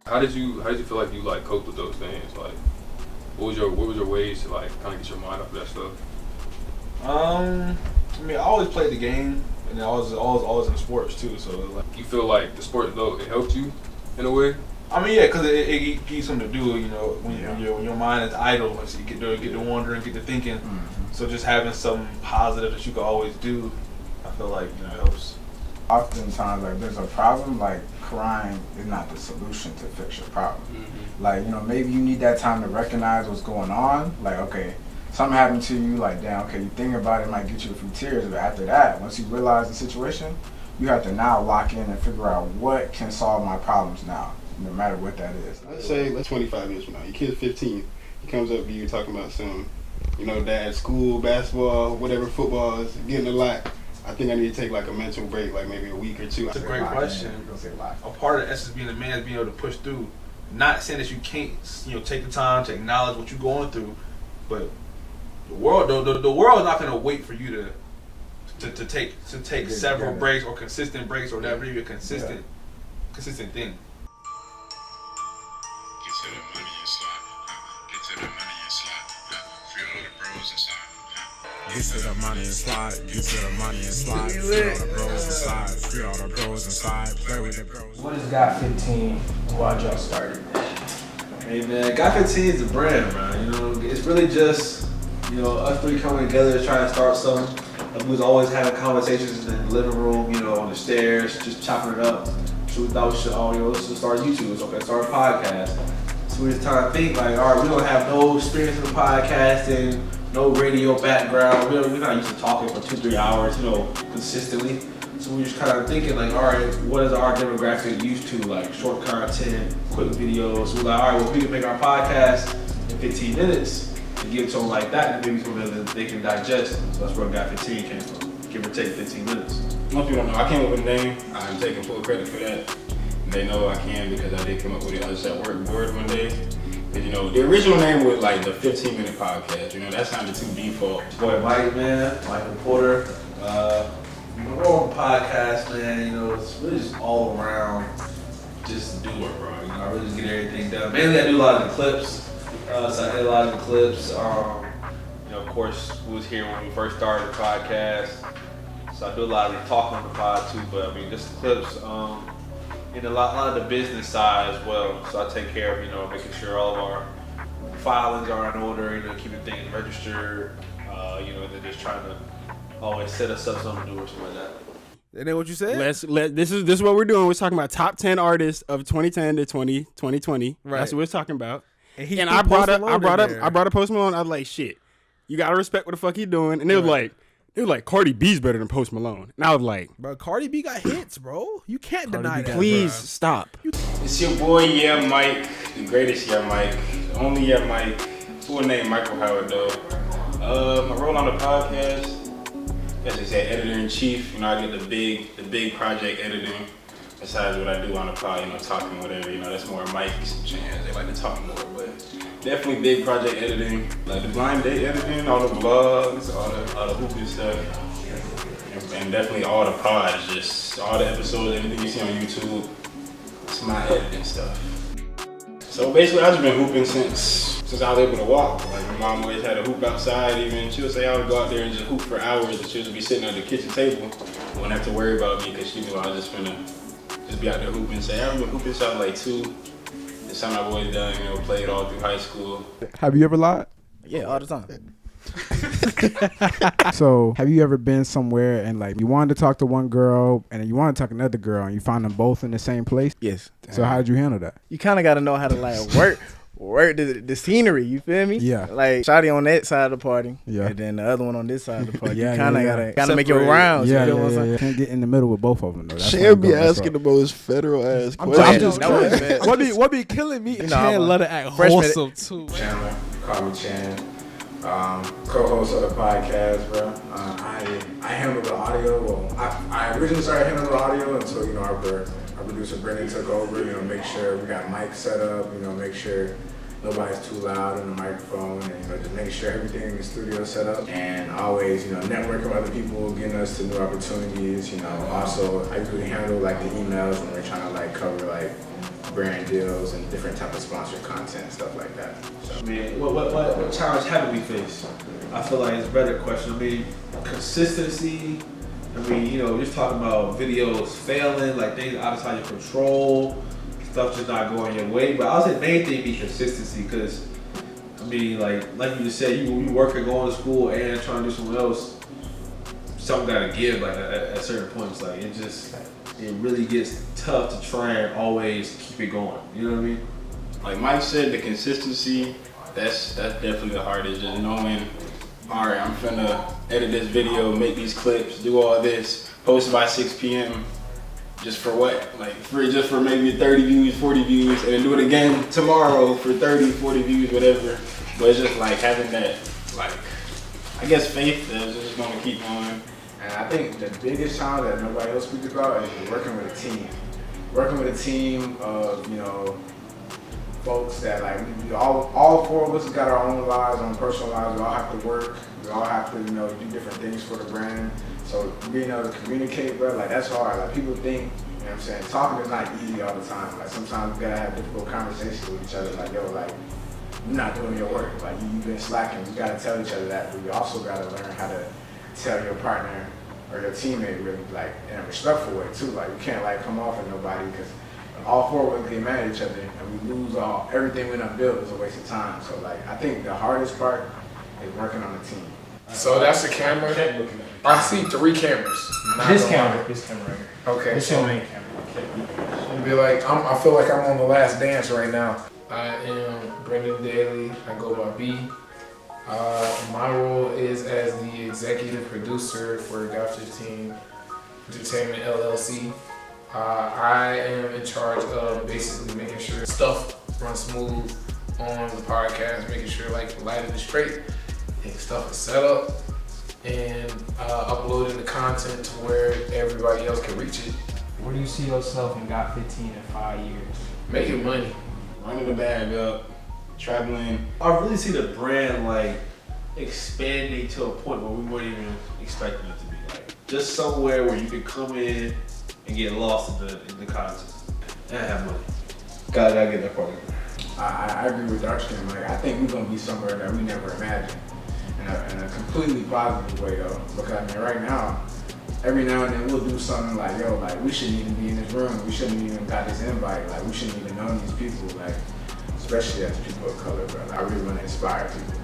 How did you feel like you like coped with those things? Like, what was your ways to like kind of get your mind off of that stuff? I mean, I always played the game, and I was always in sports too. So like, You feel like the sport though it helped you in a way? I mean, yeah, because it gives you something to do. You know, when your mind is idle, so you get to wondering, get to thinking. Mm-hmm. So just having something positive that you can always do, I feel like helps. Oftentimes, like, there's a problem, like, crying is not the solution to fix your problem. Mm-hmm. Like, maybe you need that time to recognize what's going on. Like, okay, something happened to you, like, damn, okay, you think about it, it might get you a few tears, but after that, once you realize the situation, you have to now lock in and figure out what can solve my problems now, no matter what that is. Let's say, 25 years from now, your kid's 15, he comes up to you talking about some, dad, school, basketball, whatever, football is getting a lot. I think I need to take like a mental break, like maybe a week or two. That's a great question. A part of the essence of being a man is being able to push through. Not saying that you can't, take the time to acknowledge what you're going through, but the world is not going to wait for you to take several breaks or consistent breaks or whatever your consistent thing. Get to the money and slide. Get to the money and slide. Feel all the bros inside. Get to the money and slide, get to the money and slide. Free all the bros inside, free all the bros inside. Play with the bros. What is Got 15? Why'd y'all start it? Hey man, Got 15 is the brand, man. It's really just, us three coming together trying to start something. We was always having conversations in the living room, on the stairs, just chopping it up. So we thought we should, let's just start YouTube. So okay, start a podcast. So we just trying to think like, all right, we don't have no experience in the podcasting. No radio background. We're not used to talking for 2-3 hours, consistently. So we're just kind of thinking like, all right, what is our demographic used to? Like short content, quick videos. So we're like, all right, well, if we can make our podcast in 15 minutes and give it to them like that, then maybe something that they can digest. So that's where Got 15 came from. Give or take 15 minutes. Most people don't know. I came up with a name. I'm taking full credit for that. They know I can because I did come up with it. I was at work bored one day. The original name was like the 15-minute podcast. That sounded too default. Boy, Mike, man, Michael Porter. We're on the podcast, man. It's really just all around just do it, bro. I really just get everything done. Mainly, I do a lot of the clips. So I edit a lot of the clips. Of course, we was here when we first started the podcast. So I do a lot of the talking on the pod too. But I mean, just the clips. And a lot of the business side as well. So I take care of, making sure all of our filings are in order, keeping things registered, and then just trying to always set us up something to do or something like that. Isn't that what you said? This is what we're doing. We're talking about top 10 artists of 2010 to 2020. Right. That's what we're talking about. And I brought up Post Malone. I was like, shit, you gotta respect what the fuck he doing. And they were like, Cardi B's better than Post Malone. And I was like, bro, Cardi B got hits, bro. You can't deny that. Please bro. stop. It's your boy, Yeah Mike, the greatest Yeah Mike, the only Yeah Mike. Full name Michael Howard though. My role on the podcast, as I said, editor in chief. I get the big project editing. Besides what I do on the pod, talking whatever. That's more Mike's chance. They like to talk more, but definitely big project editing, like the blind date editing, all the vlogs, all the hooping stuff, and definitely all the pods, just all the episodes, everything you see on YouTube. It's my editing stuff. So basically, I've just been hooping since I was able to walk. Like my mom always had a hoop outside. Even she would say I would go out there and just hoop for hours, and she would be sitting at the kitchen table, wouldn't have to worry about me because she knew I was just gonna be out there hooping. Say I've been hooping since I was like 2. It's something I've always done. Played all through high school. Have you ever lied? Yeah, all the time. So, have you ever been somewhere and like you wanted to talk to one girl and then you wanted to talk to another girl and you found them both in the same place? Yes. So how did you handle that? You kind of got to know how to like work the scenery, you feel me? Yeah. Like Shotty on that side of the party, yeah, and then the other one on this side of the party. Yeah, you kind of yeah. gotta make your rounds. Yeah, you know what I'm saying? Can't get in the middle with both of them though. Chan be asking the most federal ass questions. What be killing me? Chan let it act wholesome too. Chandler, call me Chan. Co-host of the podcast, bro. I handle the audio. Well, I originally started handling the audio until our producer Brendan took over. Make sure we got mics set up. Make sure nobody's too loud in the microphone, and just make sure everything in the studio is set up. And always, network with other people, getting us to new opportunities. Also, I usually handle like the emails when we're trying to like cover like brand deals and different type of sponsored content and stuff like that. So. I mean, what challenge haven't we faced? I feel like it's a better question. I mean, consistency. I mean, you know, just talking about videos failing, like things outside your control, stuff just not going your way. But I would say the main thing be consistency, because I mean, like you just said, you work and going to school and trying to do something else. Something gotta give, like at certain points. Like it really gets tough to try and always keep it going. You know what I mean? Like Mike said, the consistency, that's definitely the hardest. Just knowing, all right, I'm finna edit this video, make these clips, do all this, post by 6 p.m. Just for what? Like just for maybe 30 views, 40 views, and then do it again tomorrow for 30, 40 views, whatever. But it's just like having that, like, I guess faith that it's just gonna keep going. And I think the biggest challenge that nobody else speaks about is working with a team. Working with a team of, you know, folks that like, all four of us got our own lives, our own personal lives. We all have to work. We all have to, you know, do different things for the brand. So being able to communicate, bro, like that's hard. Like people think, you know what I'm saying, talking is not easy all the time. Like sometimes we gotta have difficult conversations with each other. Like, yo, like, you're not doing your work. Like you've been slacking. We gotta tell each other that, but we also gotta learn how to tell your partner or your teammate really, like, in a respectful way too. Like you can't like come off at nobody, because all four of us get mad at each other and we lose everything we done built is a waste of time. So like I think the hardest part is working on a team. So that's the camera. I see 3 cameras. This camera right here. Okay. This is your main camera. It'd be like I feel like I'm on The Last Dance right now. I am Brendan Daly. I go by B. My role is as the executive producer for Got 15 Entertainment LLC. I am in charge of basically making sure stuff runs smooth on the podcast, making sure like the lighting is straight and stuff is set up, and uploading the content to where everybody else can reach it. Where do you see yourself in Got 15 in 5 years? Making money. Running the bag up, traveling. I really see the brand like expanding to a point where we weren't even expecting it to be. Like just somewhere where you can come in and get lost in the content and have money. Gotta get that part of it. I agree with Darkskin. Like I think we're gonna be somewhere that we never imagined, in a completely positive way though. Because I mean, right now, every now and then we'll do something like, yo, like we shouldn't even be in this room. We shouldn't even got this invite. Like we shouldn't even know these people. Like especially as people of color, bro. I really want to inspire people.